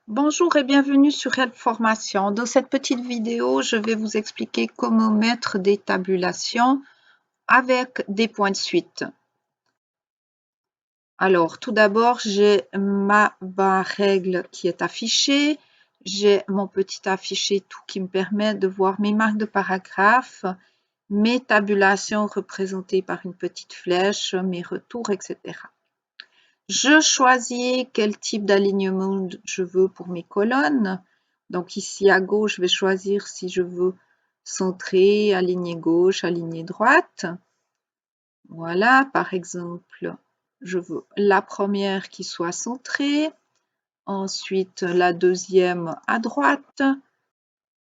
Bonjour et bienvenue sur Help Formation. Dans cette petite vidéo, je vais vous expliquer comment mettre des tabulations avec des points de suite. Alors, tout d'abord, j'ai ma barre règle qui est affichée. J'ai mon petit affiché tout qui me permet de voir mes marques de paragraphe, mes tabulations représentées par une petite flèche, mes retours, etc. Je choisis quel type d'alignement je veux pour mes colonnes. Donc ici à gauche, je vais choisir si je veux centrer, aligner gauche, aligner droite. Voilà, par exemple, je veux la première qui soit centrée, ensuite la deuxième à droite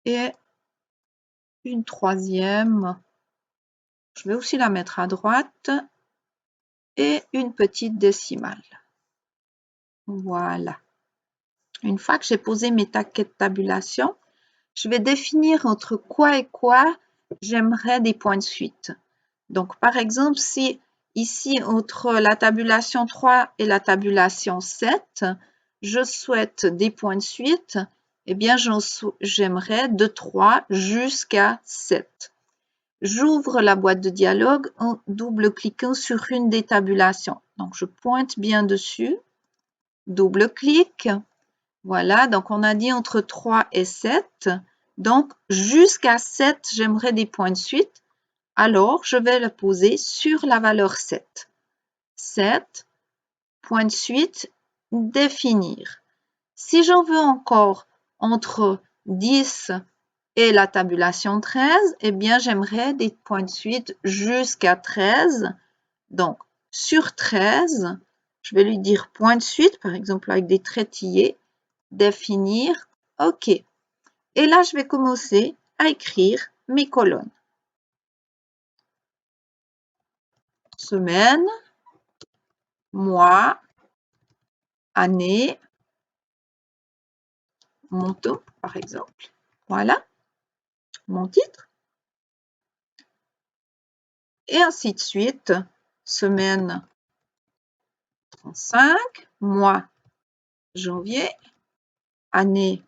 et une troisième. Je vais aussi la mettre à droite et une petite décimale. Voilà. Une fois que j'ai posé mes taquets de tabulation, je vais définir entre quoi et quoi j'aimerais des points de suite. Donc, par exemple, si ici, entre la tabulation 3 et la tabulation 7, je souhaite des points de suite, eh bien, j'aimerais de 3 jusqu'à 7. J'ouvre la boîte de dialogue en double-cliquant sur une des tabulations. Donc, je pointe bien dessus, double-clic. Voilà, donc on a dit entre 3 et 7. Donc, jusqu'à 7, j'aimerais des points de suite. Alors, je vais le poser sur la valeur 7. 7, point de suite, définir. Si j'en veux encore entre 10 et la tabulation 13, eh bien, j'aimerais des points de suite jusqu'à 13. Donc, sur 13, je vais lui dire point de suite, par exemple avec des traits tillés, définir, OK. Et là, je vais commencer à écrire mes colonnes. Semaine, mois, année, mon taux, par exemple. Voilà, mon titre. Et ainsi de suite. Semaine 35, mois, janvier, année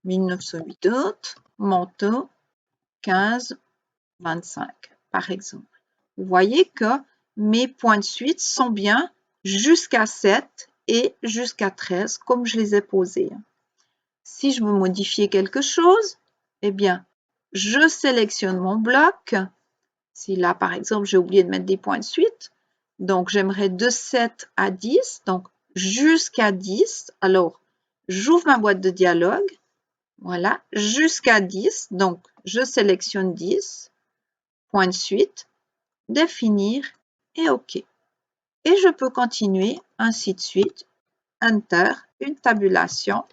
1908 août, mon taux 15, 25, par exemple. Vous voyez que mes points de suite sont bien jusqu'à 7 et jusqu'à 13, comme je les ai posés. Si je veux modifier quelque chose, eh bien, je sélectionne mon bloc. Si là, par exemple, j'ai oublié de mettre des points de suite, donc j'aimerais de 7 à 10, donc jusqu'à 10. Alors, j'ouvre ma boîte de dialogue. Voilà, jusqu'à 10, donc je sélectionne 10, point de suite, définir et OK. Et je peux continuer ainsi de suite. Enter, une tabulation.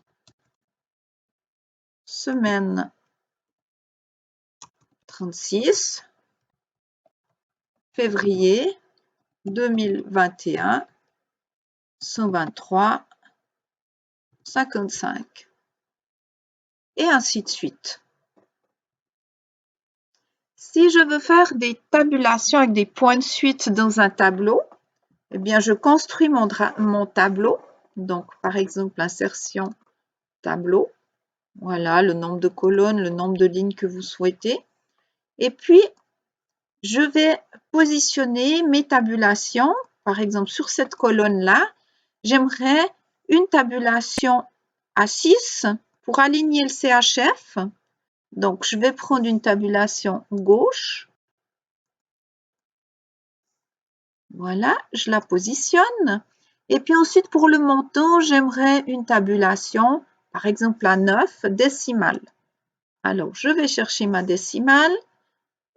Semaine 36, février 2021, 123, 55. Et ainsi de suite. Si je veux faire des tabulations avec des points de suite dans un tableau, eh bien, je construis mon tableau. Donc, par exemple, insertion, tableau. Voilà, le nombre de colonnes, le nombre de lignes que vous souhaitez. Et puis, je vais positionner mes tabulations. Par exemple, sur cette colonne-là, j'aimerais une tabulation à 6 pour aligner le CHF. Donc, je vais prendre une tabulation gauche. Voilà, je la positionne. Et puis ensuite, pour le montant, j'aimerais une tabulation, par exemple à 9 décimales. Alors, je vais chercher ma décimale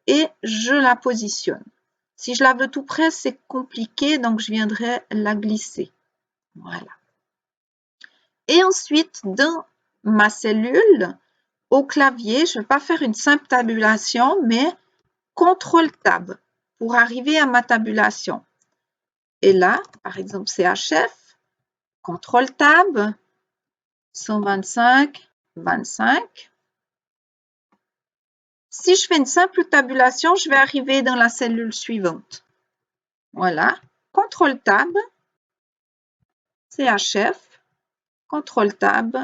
et je la positionne. Si je la veux tout près, c'est compliqué, donc je viendrai la glisser. Voilà. Et ensuite, dans ma cellule, au clavier, je ne vais pas faire une simple tabulation, mais CTRL-TAB pour arriver à ma tabulation. Et là, par exemple, CHF, CTRL-TAB, 125, 25. Si je fais une simple tabulation, je vais arriver dans la cellule suivante. Voilà, CTRL-TAB, CHF, CTRL Tab,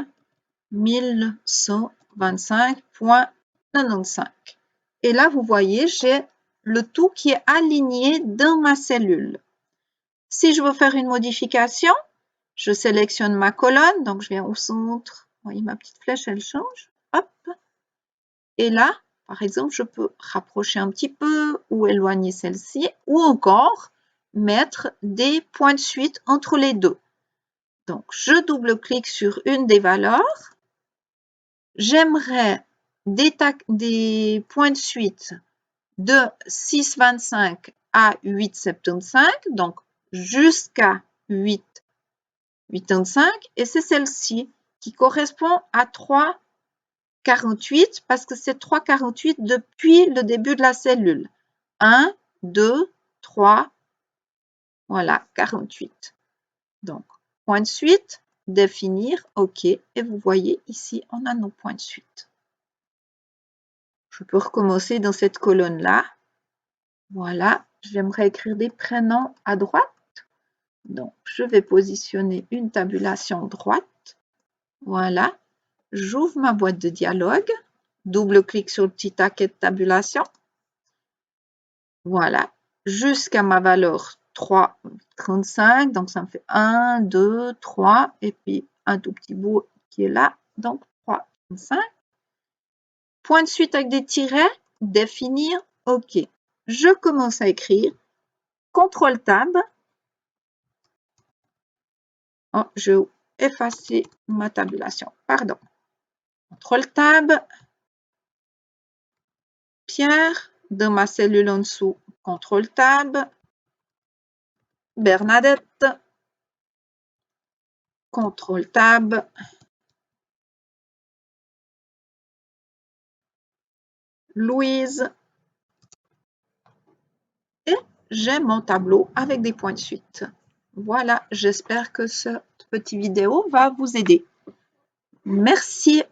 1125.95. Et là, vous voyez, j'ai le tout qui est aligné dans ma cellule. Si je veux faire une modification, je sélectionne ma colonne, donc je viens au centre. Vous voyez, ma petite flèche, elle change. Hop. Et là, par exemple, je peux rapprocher un petit peu ou éloigner celle-ci, ou encore mettre des points de suite entre les deux. Donc, je double-clique sur une des valeurs. J'aimerais des points de suite de 6,25 à 8,75, donc jusqu'à 8,85, et c'est celle-ci qui correspond à 3,48 parce que c'est 3,48 depuis le début de la cellule. 1, 2, 3, voilà, 48. Donc, point de suite, définir, OK, et vous voyez ici, on a nos points de suite. Je peux recommencer dans cette colonne-là. Voilà, j'aimerais écrire des prénoms à droite. Donc, je vais positionner une tabulation droite. Voilà, j'ouvre ma boîte de dialogue, double-clic sur le petit taquet de tabulation. Voilà, jusqu'à ma valeur 3,35. Donc, ça me fait 1, 2, 3, et puis un tout petit bout qui est là, donc 3,35. Point de suite avec des tirets, définir, OK. Je commence à écrire, CTRL Tab. Oh, je vais effacer ma tabulation, pardon. CTRL Tab. Pierre, dans ma cellule en dessous, CTRL Tab. Bernadette, CTRL Tab. Louise. Et j'ai mon tableau avec des points de suite. Voilà, j'espère que cette petite vidéo va vous aider. Merci.